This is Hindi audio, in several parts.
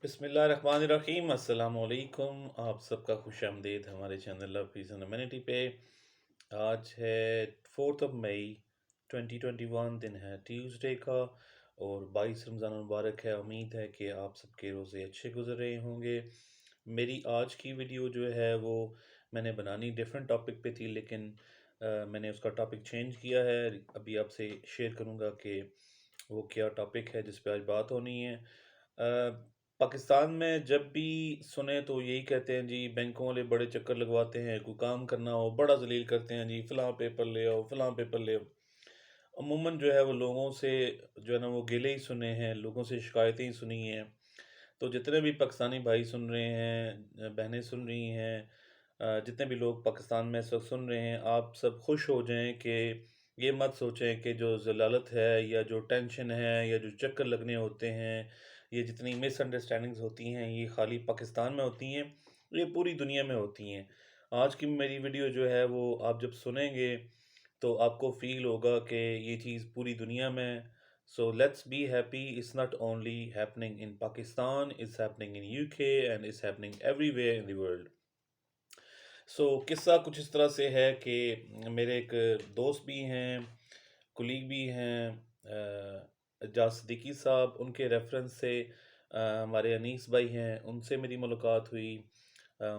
बिस्मिल्लाहिर्रहमानिर्रहीम अस्सलाम वालेकुम। आप सबका खुश आमदीद हमारे channel love piece and humanity पे। आज है 4 मई 2021, दिन है ट्यूसडे का और 22 रमज़ान मुबारक है। उम्मीद है कि आप सबके रोज़े अच्छे गुजर रहे होंगे। मेरी आज की वीडियो जो है वो मैंने बनानी डिफरेंट टॉपिक पे थी, लेकिन मैंने उसका टॉपिक चेंज किया है। अभी आपसे शेयर करूँगा कि वो क्या टॉपिक है जिस पे आज बात होनी है। पाकिस्तान में जब भी सुने तो यही कहते हैं जी, बैंकों वाले बड़े चक्कर लगवाते हैं, कोई काम करना हो बड़ा जलील करते हैं जी, फ़लाँ पेपर ले आओ, फ़लाँ पेपर ले आओ। अमूमन जो है वो लोगों से जो है ना वो गिले ही सुने हैं, लोगों से शिकायतें ही सुनी हैं। तो जितने भी पाकिस्तानी भाई सुन रहे हैं, बहनें सुन रही हैं, जितने भी लोग पाकिस्तान में इस वक्त सुन रहे हैं, आप सब खुश हो जाएं कि ये मत सोचें कि जो ज़लालत है या जो टेंशन है या जो चक्कर लगने होते हैं, ये जितनी मिसअंडरस्टैंडिंग्स होती हैं, ये खाली पाकिस्तान में होती हैं, ये पूरी दुनिया में होती हैं। आज की मेरी वीडियो जो है वो आप जब सुनेंगे तो आपको फ़ील होगा कि ये चीज़ पूरी दुनिया में। So let's be happy, it's not only happening in Pakistan, it's happening in UK and it's happening everywhere in the world. So किस्सा कुछ इस तरह से है कि मेरे एक दोस्त भी हैं, कुलीग भी हैं, एजाज सिद्दीकी साहब, उनके रेफरेंस से हमारे अनीस भाई हैं, उनसे मेरी मुलाकात हुई।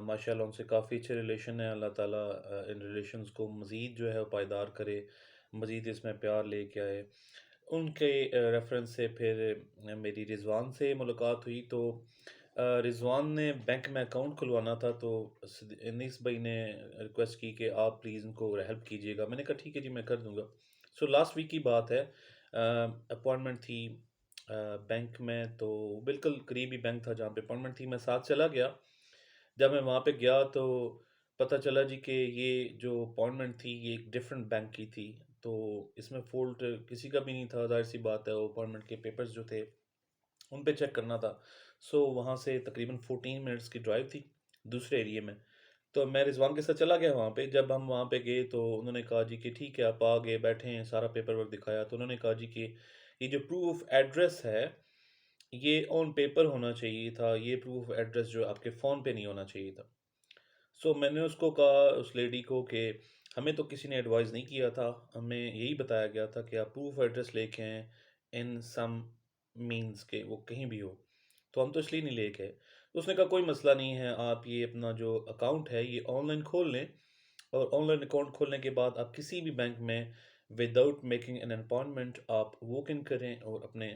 माशाल्लाह उनसे काफ़ी अच्छे रिलेशन है। अल्लाह ताला इन रिलेशंस को मज़ीद जो है वो पायदार करे, मज़ीद इसमें प्यार लेके आए। उनके रेफरेंस से फिर मेरी रिज़वान से मुलाकात हुई। तो रिज़वान ने बैंक में अकाउंट खुलवाना था, तो अनीस भाई ने रिक्वेस्ट की कि आप प्लीज़ उनको हेल्प कीजिएगा। मैंने कहा ठीक है जी, मैं कर दूँगा। सो लास्ट वीक की बात है, अपॉइंटमेंट थी बैंक में, तो बिल्कुल करीबी बैंक था जहाँ पे अपॉइंटमेंट थी। मैं साथ चला गया। जब मैं वहाँ पे गया तो पता चला जी कि ये जो अपॉइंटमेंट थी ये एक डिफरेंट बैंक की थी। तो इसमें फ़ॉल्ट किसी का भी नहीं था, ज़ाहिर-सी बात है, वो अपॉइंटमेंट के पेपर्स जो थे उन पे चेक करना था। सो वहाँ से तकरीबन 14 मिनट्स की ड्राइव थी दूसरे एरिया में। तो मैं रिज़वान के साथ चला गया वहाँ पे। जब हम वहाँ पे गए तो उन्होंने कहा जी कि ठीक है आप आ गए, बैठे हैं, सारा पेपर वर्क दिखाया। तो उन्होंने कहा जी कि ये जो प्रूफ ऑफ एड्रेस है, ये ऑन पेपर होना चाहिए था, ये प्रूफ ऑफ एड्रेस जो आपके फ़ोन पे नहीं होना चाहिए था। सो मैंने उसको कहा, उस लेडी को, कि हमें तो किसी ने एडवाइस नहीं किया था, हमें यही बताया गया था कि आप प्रूफ एड्रेस लेके आएँ इन सम मीन्स के वो कहीं भी हो। तो हम तो इसलिए नहीं लेके आए। तो उसने कहा कोई मसला नहीं है, आप ये अपना जो अकाउंट है ये ऑनलाइन खोल लें, और ऑनलाइन अकाउंट खोलने के बाद आप किसी भी बैंक में विदाउट मेकिंग एन अपॉइंटमेंट आप वॉक इन करें और अपने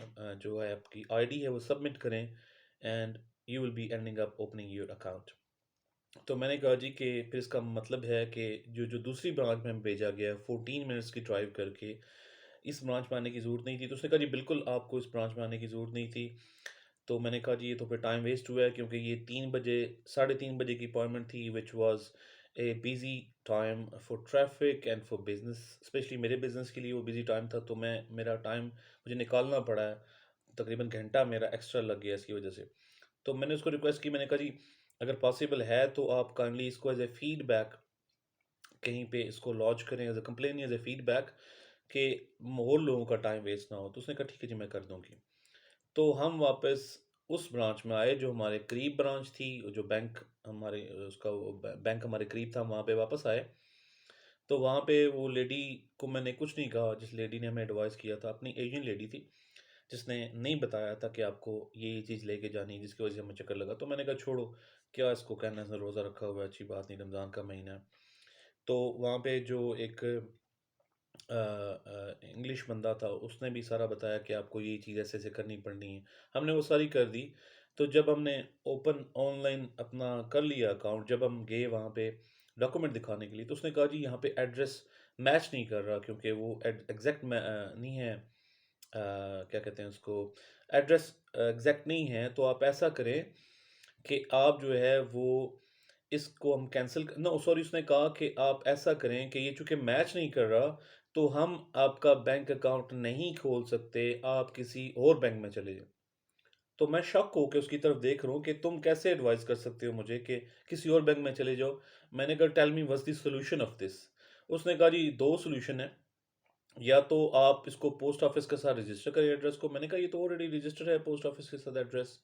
जो है आपकी आईडी है वो सबमिट करें, and you will be ending up opening your account. तो मैंने कहा जी कि फिर इसका मतलब है कि जो जो दूसरी ब्रांच में भेजा गया है 14 मिनट्स की ड्राइव करके, इस ब्रांच में आने की ज़रूरत नहीं थी। तो उसने कहा जी बिल्कुल आपको इस ब्रांच में आने की ज़रूरत नहीं थी। तो मैंने कहा जी ये तो फिर टाइम वेस्ट हुआ है, क्योंकि ये 3 बजे, 3:30 बजे की अपॉइंटमेंट थी, which was a busy time for traffic and for business. Specially मेरे बिजनेस के लिए वो बिजी टाइम था, तो मैं मेरा टाइम मुझे निकालना पड़ा है। तकरीबन घंटा मेरा एक्स्ट्रा लग गया इसकी वजह से। तो मैंने उसको रिक्वेस्ट की, मैंने कहा जी अगर पॉसिबल है तो आप काइंडली इसको एज ए फीडबैक कहीं पे इसको लॉन्च करें, as a complaint, as a feedback, कि और लोगों का टाइम वेस्ट ना हो। तो उसने कहा ठीक है जी मैं कर दूंगी। तो हम वापस उस ब्रांच में आए जो हमारे करीब ब्रांच थी, जो बैंक हमारे उसका वो बैंक हमारे करीब था, वहाँ पे वापस आए। तो वहाँ पे वो लेडी को मैंने कुछ नहीं कहा, जिस लेडी ने हमें एडवाइस किया था, अपनी एशियन लेडी थी, जिसने नहीं बताया था कि आपको ये चीज़ लेके जानी है, जिसकी वजह से हमें चक्कर लगा। तो मैंने कहा छोड़ो, क्या इसको कहना है, रोज़ा रखा हुआ है, अच्छी बात नहीं, रमज़ान का महीना है। तो वहाँ पे जो एक इंग्लिश बंदा था, उसने भी सारा बताया कि आपको ये चीज़ ऐसे-ऐसे करनी पड़नी है। हमने वो सारी कर दी। तो जब हमने ओपन ऑनलाइन अपना कर लिया अकाउंट, जब हम गए वहाँ पे डॉक्यूमेंट दिखाने के लिए, तो उसने कहा जी यहाँ पे एड्रेस मैच नहीं कर रहा, क्योंकि वो एग्ज़ैक्ट नहीं है, क्या कहते हैं उसको, एड्रेस एग्ज़ैक्ट नहीं है। तो आप ऐसा करें कि आप जो है वो इसको हम कैंसल नो सॉरी, उसने कहा कि आप ऐसा करें कि ये चूँकि मैच नहीं कर रहा, तो हम आपका बैंक अकाउंट नहीं खोल सकते, आप किसी और बैंक में चले जाएँ। तो मैं शॉक होके उसकी तरफ देख रहा हूँ कि तुम कैसे एडवाइस कर सकते हो मुझे कि किसी और बैंक में चले जाओ। मैंने कहा tell me what's the solution of this? उसने कहा जी 2 सॉल्यूशन है, या तो आप इसको पोस्ट ऑफिस के साथ रजिस्टर करिए एड्रेस को। मैंने कहा ये तो ऑलरेडी रजिस्टर है पोस्ट ऑफिस के साथ एड्रेस।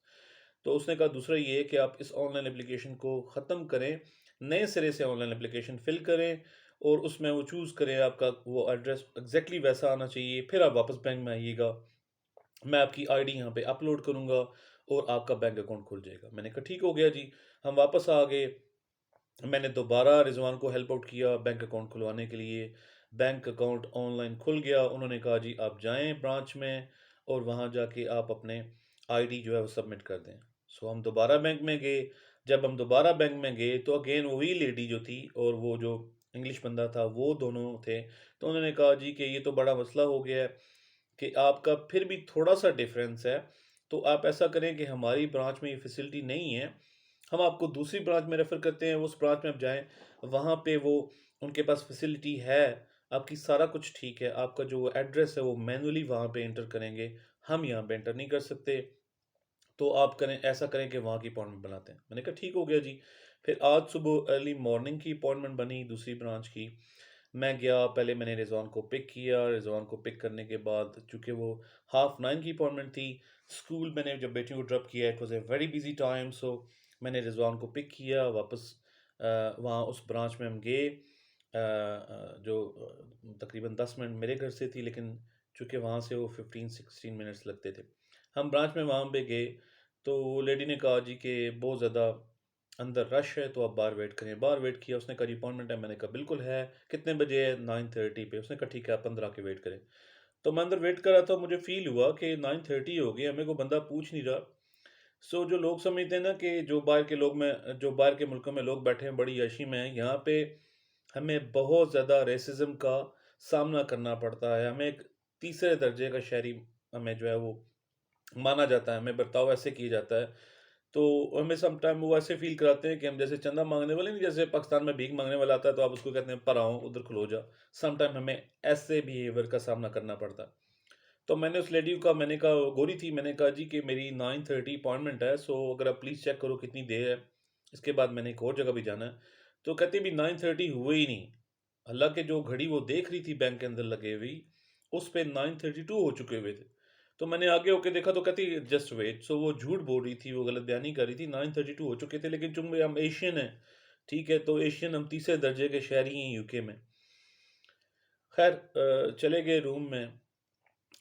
तो उसने कहा दूसरा ये है कि आप इस ऑनलाइन एप्लीकेशन को ख़त्म करें, नए सिरे से ऑनलाइन एप्लीकेशन फ़िल करें और उसमें वो चूज़ करें, आपका वो एड्रेस एग्ज़ैक्टली वैसा आना चाहिए, फिर आप वापस बैंक में आइएगा। मैं आपकी आईडी यहाँ पे अपलोड करूँगा और आपका बैंक अकाउंट खुल जाएगा। मैंने कहा ठीक हो गया जी। हम वापस आ गए। मैंने दोबारा रिज़वान को हेल्प आउट किया बैंक अकाउंट खुलवाने के लिए। बैंक अकाउंट ऑनलाइन खुल गया। उन्होंने कहा जी आप जाएँ ब्रांच में और वहाँ जाके आप अपने आईडी जो है वो सबमिट कर दें। सो हम दोबारा बैंक में गए। जब हम दोबारा बैंक में गए तो अगेन वही लेडी जो थी और वो जो इंग्लिश बंदा था वो दोनों थे। तो उन्होंने कहा जी कि ये तो बड़ा मसला हो गया है कि आपका फिर भी थोड़ा-सा डिफ़रेंस है। तो आप ऐसा करें कि हमारी ब्रांच में ये फ़ैसिलिटी नहीं है। हम आपको दूसरी ब्रांच में रेफ़र करते हैं, उस ब्रांच में आप जाएँ, वहाँ पे वो उनके पास फ़ैसिलिटी है, आपकी सारा कुछ ठीक है, आपका जो एड्रेस है वो मैनुअली वहाँ पे एंटर करेंगे, हम यहाँ पे एंटर नहीं कर सकते, तो आप करें ऐसा करें कि वहाँ की अपॉइंटमेंट बनाते हैं। मैंने कहा ठीक हो गया जी। फिर आज सुबह अर्ली मॉर्निंग की अपॉइंटमेंट बनी दूसरी ब्रांच की। मैं गया, पहले मैंने रिज़वान को पिक किया, रिज़वान को पिक करने के बाद चूँकि वो हाफ़ 9 की अपॉइंटमेंट थी, स्कूल मैंने जब बेटी को ड्रॉप किया, it was a very busy time, so मैंने रिज़वान को पिक किया वापस वहाँ उस ब्रांच में हम गए। जो तकरीबन 10 मिनट मेरे घर से थी, लेकिन चूँकि वहाँ से वो 15-16 मिनट्स लगते थे। हम ब्रांच में वहाँ पे गए, तो लेडी ने कहा जी कि बहुत ज़्यादा अंदर रश है, तो आप बाहर वेट करें। बाहर वेट किया, उसने कहा जी अपॉइंटमेंट है, मैंने कहा बिल्कुल है, कितने बजे है? 9:30 पे। उसने कहा ठीक है, आप अंदर आके वेट करें। तो मैं अंदर वेट कर रहा था, मुझे फ़ील हुआ कि 9:30 हो गए, हमें कोई बंदा पूछ नहीं रहा। सो जो लोग समझते हैं ना कि जो बाहर के मुल्कों में लोग बैठे हैं, बड़ी यशी में हैं, यहाँ पे हमें बहुत ज़्यादा रेसिज़्म का सामना करना पड़ता है। हमें एक तीसरे दर्जे का शहरी हमें जो है वो माना जाता है, हमें बर्ताव ऐसे किया जाता है। तो हमें सम टाइम वो ऐसे फ़ील कराते हैं कि हम जैसे चंदा माँगने वाले नहीं, जैसे पाकिस्तान में भीख माँगने वाला आता है तो आप उसको कहते हैं पराओ उधर खलो जा। सम टाइम हमें ऐसे बिहेवियर का सामना करना पड़ता है। तो मैंने उस लेडी का मैंने कहा वो गोरी थी, मैंने कहा जी कि मेरी 9:30 अपॉइंटमेंट है, सो अगर आप प्लीज़ चेक करो कितनी देर है, इसके बाद मैंने एक और जगह भी जाना है। तो कहती अभी 9:30 हुए ही नहीं। हालाँकि जो घड़ी वो देख रही थी बैंक के अंदर लगे हुई, उस पे 9:32 हो चुके हुए थे। तो मैंने आगे होके देखा तो कहती जस्ट वेट, सो वो झूठ बोल रही थी, वो गलत बयानी कर रही थी, 9:32 हो चुके थे, लेकिन चूँकि हम एशियन हैं, ठीक है, तो एशियन हम तीसरे दर्जे के शहरी हैं यूके में। ख़ैर चले गए रूम में,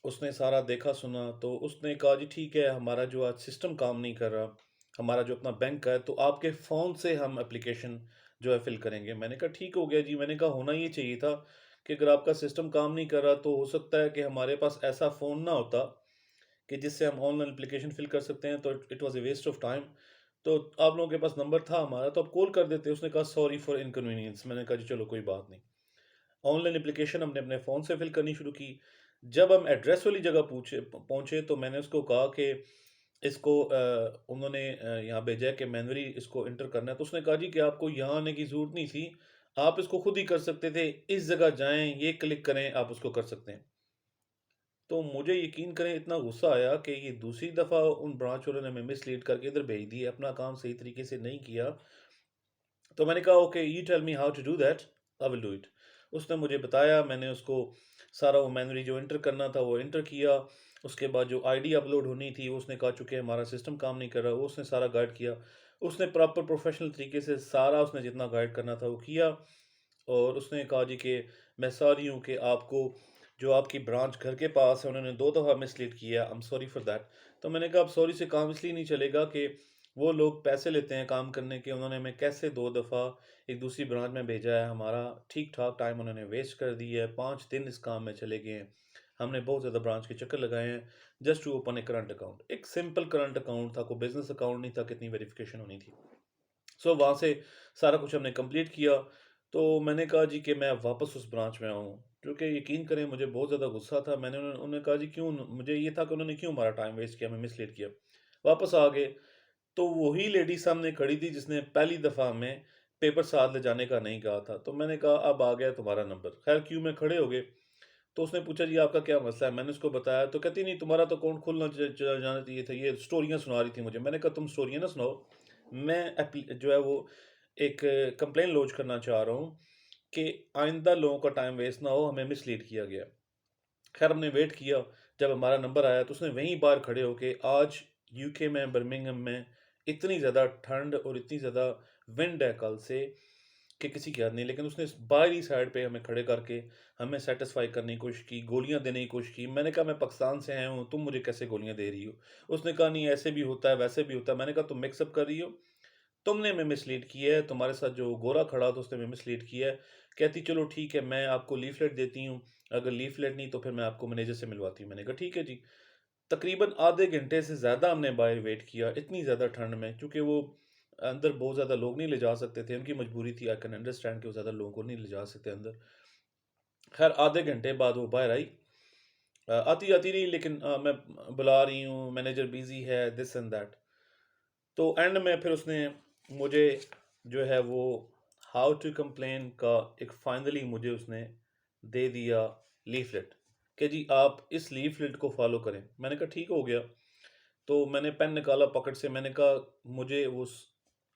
उसने सारा देखा सुना, तो उसने कहा जी ठीक है, हमारा जो आज सिस्टम काम नहीं कर रहा, हमारा जो अपना बैंक का है, तो आपके फ़ोन से हम एप्लीकेशन जो है फ़िल करेंगे। मैंने कहा ठीक हो गया जी। मैंने कहा होना ये चाहिए था कि अगर आपका सिस्टम काम नहीं कर रहा तो हो सकता है कि हमारे पास ऐसा फ़ोन ना होता कि जिससे हम ऑनलाइन एप्लीकेशन फ़िल कर सकते हैं, तो it was a waste of time. तो आप लोगों के पास नंबर था हमारा, तो आप कॉल कर देते। उसने कहा सॉरी फॉर इनकन्वीनियंस। मैंने कहा जी चलो कोई बात नहीं। ऑनलाइन एप्लीकेशन हमने अपने फ़ोन से फ़िल करनी शुरू की। जब हम एड्रेस वाली जगह पहुँचे तो मैंने उसको कहा कि इसको उन्होंने यहाँ भेजा है कि मैन्युअली इसको एंटर करना है। तो उसने कहा जी कि आपको यहाँ आने की ज़रूरत नहीं थी, आप इसको खुद ही कर सकते थे। इस जगह जाएँ, ये क्लिक करें, आप उसको कर सकते हैं। तो मुझे यकीन करें इतना गुस्सा आया कि ये दूसरी दफ़ा उन ब्रांच वालों ने हमें मिसलीड करके इधर भेज दिया, अपना काम सही तरीके से नहीं किया। तो मैंने कहा okay you tell me how to do that, I will do it. उसने मुझे बताया, मैंने उसको सारा वो मैन्युअली जो एंटर करना था वो एंटर किया। उसके बाद जो आईडी अपलोड होनी थी उसने कहा चूँकि हमारा सिस्टम काम नहीं कर रहा, वो उसने सारा गाइड किया। उसने प्रॉपर प्रोफेशनल तरीके से सारा उसने जितना गाइड करना था वो किया। और उसने कहा जी कि मैं सॉरी हूँ कि आपको जो आपकी ब्रांच घर के पास है उन्होंने 2 दफ़ा मिसलीड किया, I am sorry for that. तो मैंने कहा अब सॉरी से काम इसलिए नहीं चलेगा कि वो लोग पैसे लेते हैं काम करने के, उन्होंने हमें कैसे 2 दफ़ा एक दूसरी ब्रांच में भेजा है, हमारा ठीक-ठाक टाइम उन्होंने वेस्ट कर दिया है, 5 दिन इस काम में चले गए हैं। हमने बहुत ज़्यादा ब्रांच के चक्कर लगाए हैं just to open a current account. एक सिंपल करंट अकाउंट था, कोई बिज़नेस अकाउंट नहीं था, कितनी वेरिफ़िकेशन होनी थी। सो वहाँ से सारा कुछ हमने कंप्लीट किया। तो मैंने कहा जी कि मैं अब वापस उस ब्रांच में आऊँ, क्योंकि यकीन करें मुझे बहुत ज़्यादा गुस्सा था। उन्होंने कहा जी क्यों, मुझे ये था कि उन्होंने क्यों हमारा टाइम वेस्ट किया, हमें मिसलीड किया। वापस आ गए, तो वही लेडी सामने खड़ी थी जिसने पहली दफ़ा हमें पेपर साथ ले जाने का नहीं कहा था। तो मैंने कहा अब आ गया तुम्हारा नंबर। ख़ैर क्यू में खड़े हो गए। तो उसने पूछा जी आपका क्या मसला है? मैंने उसको बताया, तो कहती नहीं तुम्हारा तो अकाउंट खुलना जाना चाहिए था। ये स्टोरियाँ सुना रही थी मुझे। मैंने कहा तुम स्टोरियाँ ना सुनाओ। मैं जो है वो एक कंप्लेन लॉन्च करना चाह रहा हूँ कि आइंदा लोगों का टाइम वेस्ट ना हो, हमें मिसलीड किया गया। खैर हमने वेट किया, जब हमारा नंबर आया तो उसने वहीं बाहर खड़े होके आज यूके में, बर्मिंघम में इतनी ज़्यादा ठंड और इतनी ज़्यादा विंड है कल से कि किसी की हद नहीं। लेकिन उसने बाहरी साइड पे हमें खड़े करके हमें सेटिस्फाई करने की कोशिश की, गोलियां देने की कोशिश की। मैंने कहा मैं पाकिस्तान से आया हूँ, तुम मुझे कैसे गोलियां दे रही हो? उसने कहा नहीं, ऐसे भी होता है, वैसे भी होता है। मैंने कहा तुम मिक्सअप कर रही हो, तुमने हमें मिसलीड किया है, तुम्हारे साथ जो गोरा खड़ा था उसने हमें मिसलीड किया है। कहती चलो ठीक है, मैं आपको लीफलेट देती हूँ, अगर लीफलेट नहीं तो फिर मैं आपको मैनेजर से मिलवाती हूँ। मैंने कहा ठीक है जी। तकरीबन आधे घंटे से ज़्यादा हमने बाहर वेट किया, इतनी ज़्यादा ठंड में, क्योंकि वो अंदर बहुत ज़्यादा लोग नहीं ले जा सकते थे, उनकी मजबूरी थी। आई कैन अंडरस्टैंड कि वो ज़्यादा लोगों को नहीं ले जा सकते अंदर। खैर आधे घंटे बाद वो बाहर आई। आती आती नहीं, लेकिन मैं बुला रही हूँ, मैनेजर बिजी है, दिस एंड दैट। तो एंड में फिर उसने मुझे जो है वो हाउ टू कंप्लेन का एक फाइनली मुझे उसने दे दिया लीफलेट कि जी आप इस लीफलेट को फॉलो करें। मैंने कहा ठीक हो गया। तो मैंने पेन निकाला पॉकेट से, मैंने कहा मुझे उस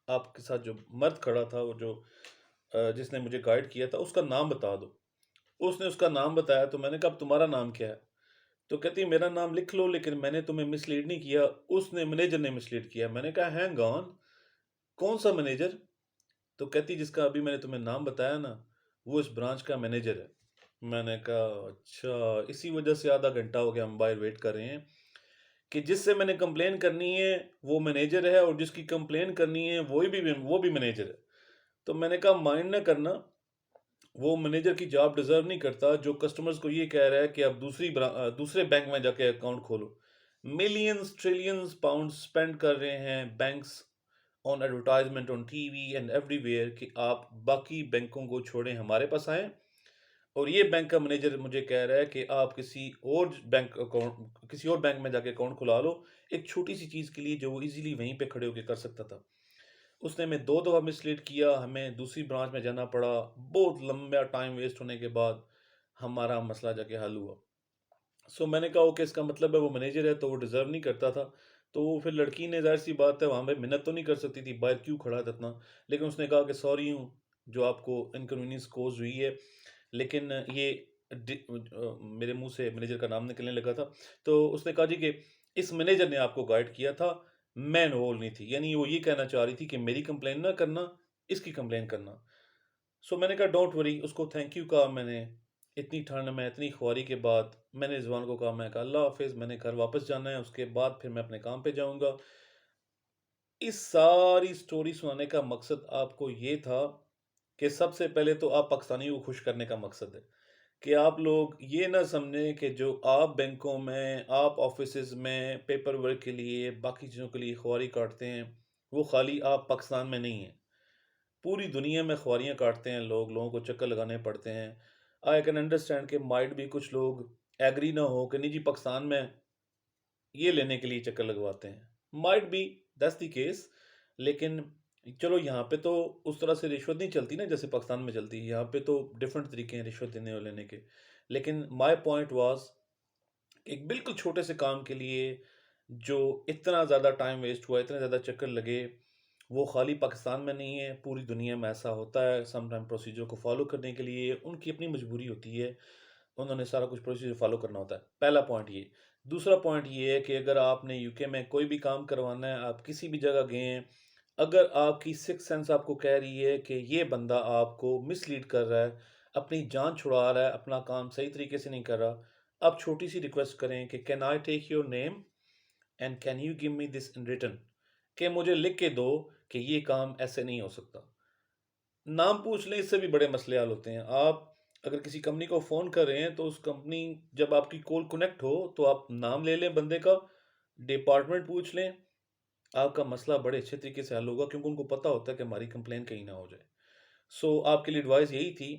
आपके साथ जो मर्द खड़ा था, वो जो जिसने मुझे गाइड किया था, उसका नाम बता दो। उसने उसका नाम बताया, तो मैंने कहा अब तुम्हारा नाम क्या है? तो कहती है मेरा नाम लिख लो, लेकिन मैंने तुम्हें मिसलीड नहीं किया, उसने मैनेजर ने मिसलीड किया। मैंने कहा हैंग ऑन, कौन सा मैनेजर? तो कहती जिसका अभी मैंने तुम्हें नाम बताया ना, वो इस ब्रांच का मैनेजर है। मैंने कहा अच्छा, इसी वजह से आधा घंटा हो गया हम बाहर वेट कर रहे हैं कि जिससे मैंने कंप्लेन करनी है वो मैनेजर है, और जिसकी कंप्लेन करनी है वो भी मैनेजर है। तो मैंने कहा माइंड ना करना, वो मैनेजर की जॉब डिजर्व नहीं करता जो कस्टमर्स को ये कह रहा है कि आप दूसरे बैंक में जाके अकाउंट खोलो। मिलियंस ट्रिलियंस पाउंड स्पेंड कर रहे हैं banks on advertisement on TV and everywhere कि आप बाकी बैंकों को छोड़ें, हमारे पास आएं। और ये बैंक का मैनेजर मुझे कह रहा है कि आप किसी और बैंक में जाके अकाउंट खुला लो, एक छोटी सी चीज़ के लिए जो वो इजीली वहीं पे खड़े होकर कर सकता था। उसने हमें 2 दफ़ा मिसलीड किया, हमें दूसरी ब्रांच में जाना पड़ा, बहुत लंबा टाइम वेस्ट होने के बाद हमारा मसला जाके हल हुआ। सो मैंने कहा ओके, इसका मतलब है वो मैनेजर है तो वो डिज़र्व नहीं करता था। तो फिर लड़की ने ज़ाहिर-सी बात है वहाँ पे मिन्नत तो नहीं कर सकती थी, बाहर क्यों खड़ा था इतना। लेकिन उसने कहा कि सॉरी हूँ, जो आपको इनकन्वीनियंस कॉज़ हुई है। लेकिन ये मेरे मुँह से मैनेजर का नाम निकलने लगा था। तो उसने कहा जी कि इस मैनेजर ने आपको गाइड किया था, मैं इन्वॉल्व नहीं थी। यानी वो ये कहना चाह रही थी कि मेरी कंप्लेन ना करना, इसकी कंप्लेन करना। सो मैंने कहा डोंट वरी, उसको थैंक यू कहा मैंने। इतनी ठंड में, इतनी ख्वारी के बाद मैंने रिज़वान को कहा, मैं कहा अल्लाह हाफ़िज़, मैंने घर वापस जाना है, उसके बाद फिर मैं अपने काम पे जाऊँगा। इस सारी स्टोरी सुनाने का मकसद आपको ये था कि सबसे पहले तो आप पाकिस्तानियों को खुश करने का मकसद है कि आप लोग ये ना समझें कि जो आप बैंकों में, आप ऑफिसेज़ में पेपर वर्क के लिए, बाकी चीज़ों के लिए ख्वारी काटते हैं, वो खाली आप पाकिस्तान में नहीं हैं। पूरी दुनिया में ख्वारियाँ काटते हैं लोग, लोगों को चक्कर लगाने पड़ते हैं। आई कैन अंडरस्टैंड कि माइट भी कुछ लोग एग्री ना हो कि नहीं जी पाकिस्तान में ये लेने के लिए चक्कर लगवाते हैं। Might be that's the case, लेकिन चलो यहाँ पे तो उस तरह से रिश्वत नहीं चलती ना जैसे पाकिस्तान में चलती है। यहाँ पे तो डिफरेंट तरीके हैं रिश्वत देने और लेने के। लेकिन माय पॉइंट वाज़ एक बिल्कुल छोटे से काम के लिए जो इतना ज़्यादा टाइम वेस्ट हुआ, इतने ज़्यादा चक्कर लगे, वो खाली पाकिस्तान में नहीं है, पूरी दुनिया में ऐसा होता है। सम टाइम प्रोसीजर को फॉलो करने के लिए उनकी अपनी मजबूरी होती है, उन्होंने सारा कुछ प्रोसीजर फॉलो करना होता है। पहला पॉइंट ये। दूसरा पॉइंट ये है कि अगर आपने यूके में कोई भी काम करवाना है, आप किसी भी जगह गए हैं, अगर आपकी सिक्स सेंस आपको कह रही है कि ये बंदा आपको मिसलीड कर रहा है, अपनी जान छुड़ा रहा है, अपना काम सही तरीके से नहीं कर रहा, आप छोटी सी रिक्वेस्ट करें कि can I take your name and can you give me this in written, कि मुझे लिख के दो कि ये काम ऐसे नहीं हो सकता। नाम पूछ लें, इससे भी बड़े मसले हल होते हैं। आप अगर किसी कंपनी को फ़ोन कर रहे हैं तो उस कंपनी, जब आपकी कॉल कनेक्ट हो तो आप नाम ले लें बंदे का, डिपार्टमेंट पूछ लें, आपका मसला बड़े अच्छे तरीके से हल होगा, क्योंकि उनको पता होता है कि हमारी कंप्लेन कहीं ना हो जाए। सो आपके लिए एडवाइस यही थी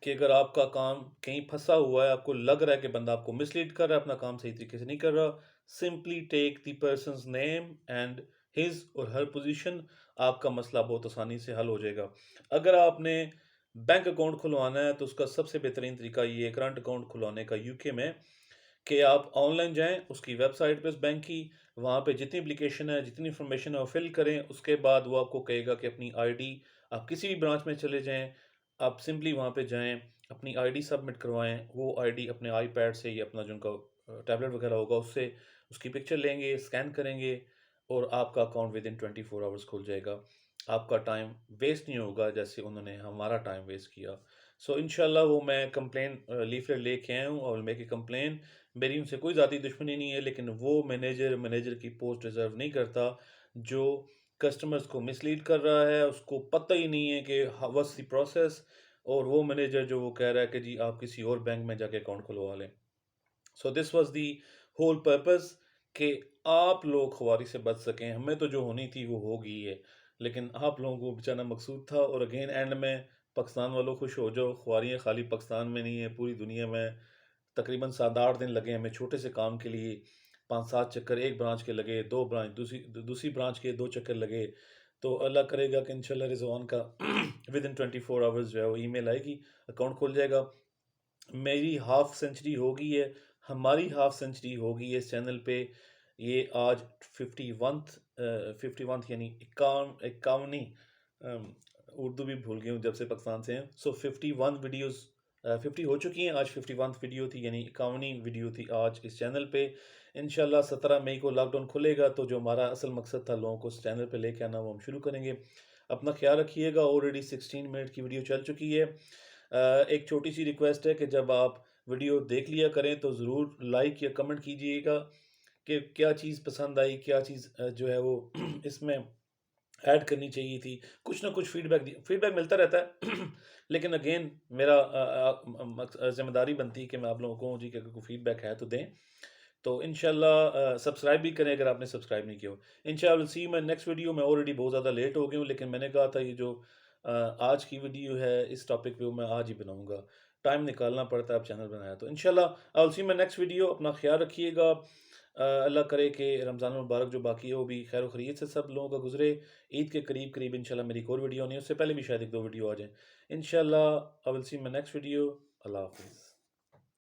कि अगर आपका काम कहीं फँसा हुआ है, आपको लग रहा है कि बंदा आपको मिसलीड कर रहा है, अपना काम सही तरीके से नहीं कर रहा, simply take the person's name and his or her position, आपका मसला बहुत आसानी से हल हो जाएगा। अगर आपने बैंक अकाउंट खुलवाना है तो उसका सबसे बेहतरीन तरीका ये है करंट अकाउंट खुलवाने का यूके में, कि आप ऑनलाइन जाएँ उसकी वेबसाइट पे उस बैंक की, वहाँ पे जितनी एप्लीकेशन है, जितनी इन्फॉर्मेशन है वो फिल करें। उसके बाद वो आपको कहेगा कि अपनी आईडी, आप किसी भी ब्रांच में चले जाएँ, आप सिंपली वहाँ पे जाएँ, अपनी आईडी सबमिट करवाएँ। वो आईडी अपने आईपैड से या अपना जो उनका टैबलेट वगैरह होगा उससे उसकी पिक्चर लेंगे, स्कैन करेंगे और आपका अकाउंट विदिन 24 आवर्स खुल जाएगा। आपका टाइम वेस्ट नहीं होगा जैसे उन्होंने हमारा टाइम वेस्ट किया। सो इंशाल्लाह वो मैं कंप्लेन लीफलेट लेके आया हूँ और मेक ए कंप्लेन। मेरी उनसे कोई ज़ाती दुश्मनी नहीं है, लेकिन वो मैनेजर की पोस्ट डिज़र्व नहीं करता, जो कस्टमर्स को मिसलीड कर रहा है, उसको पता ही नहीं है कि व्हाट्स द प्रोसेस, और वो मैनेजर जो वो कह रहा है कि जी आप किसी और बैंक में जाके अकाउंट खुलवा लें। So this was the whole purpose कि आप लोग खुआरी से बच सकें। हमें तो जो होनी थी वो हो गई है, लेकिन आप लोगों को बचाना मकसूद था। और अगेन एंड में पाकिस्तान वालों खुश हो जाओ, खुआरियाँ खाली पाकिस्तान में नहीं है, पूरी दुनिया में। तकरीबन 7-8 दिन लगे हमें छोटे से काम के लिए, 5-7 चक्कर एक ब्रांच के लगे, 2 ब्रांच दूसरी ब्रांच के 2 चक्कर लगे। तो अल्लाह करेगा कि इंशाल्लाह रिज़वान का विदिन 24 आवर्स जो है वो ईमेल आएगी, अकाउंट खुल जाएगा। मेरी हाफ सेंचुरी हो गई है, हमारी हाफ सेंचुरी हो गई है इस चैनल पे। ये आज 51th यानी इक्यावनी, उर्दू भी भूल गया हूँ जब से पाकिस्तान से हैं। सो 51 वीडियोस 50 हो चुकी हैं, आज 51th वीडियो थी, यानी 51वीं वीडियो थी आज इस चैनल पे। इंशाल्लाह 17 मई को लॉकडाउन खुलेगा तो जो हमारा असल मकसद था लोगों को इस चैनल पे लेके आना, वो हम शुरू करेंगे। अपना ख्याल रखिएगा। ऑलरेडी 16 मिनट की वीडियो चल चुकी है। एक छोटी सी रिक्वेस्ट है कि जब आप वीडियो देख लिया करें तो ज़रूर लाइक या कमेंट कीजिएगा कि क्या चीज़ पसंद आई, क्या चीज़ जो है वो इसमें ऐड करनी चाहिए थी। कुछ ना कुछ फीडबैक मिलता रहता है लेकिन अगेन मेरा ज़िम्मेदारी बनती है कि मैं आप लोगों को जी कि अगर कोई फीडबैक है तो दें। तो इंशाल्लाह सब्सक्राइब भी करें अगर आपने सब्सक्राइब नहीं किया हो। इंशाल्लाह सी मैं नेक्स्ट वीडियो में ऑलरेडी बहुत ज़्यादा लेट हो गया हूँ, लेकिन मैंने कहा था ये जो आज की वीडियो है इस टॉपिक पे वो मैं आज ही बनाऊँगा। टाइम निकालना पड़ता है, अब चैनल बनाया तो इंशाल्लाह I will see my next video. अपना ख्याल रखिएगा। अल्लाह करे कि रमज़ान मुबारक जो बाकी है वो भी खैर खैरियत से सब लोगों का गुजरे। ईद के करीब इंशाल्लाह मेरी एक और वीडियो आनी है, उससे पहले भी शायद 1-2 वीडियो आ जाएँ। इंशाल्लाह I will see my next video. अल्लाह हाफ़िज़।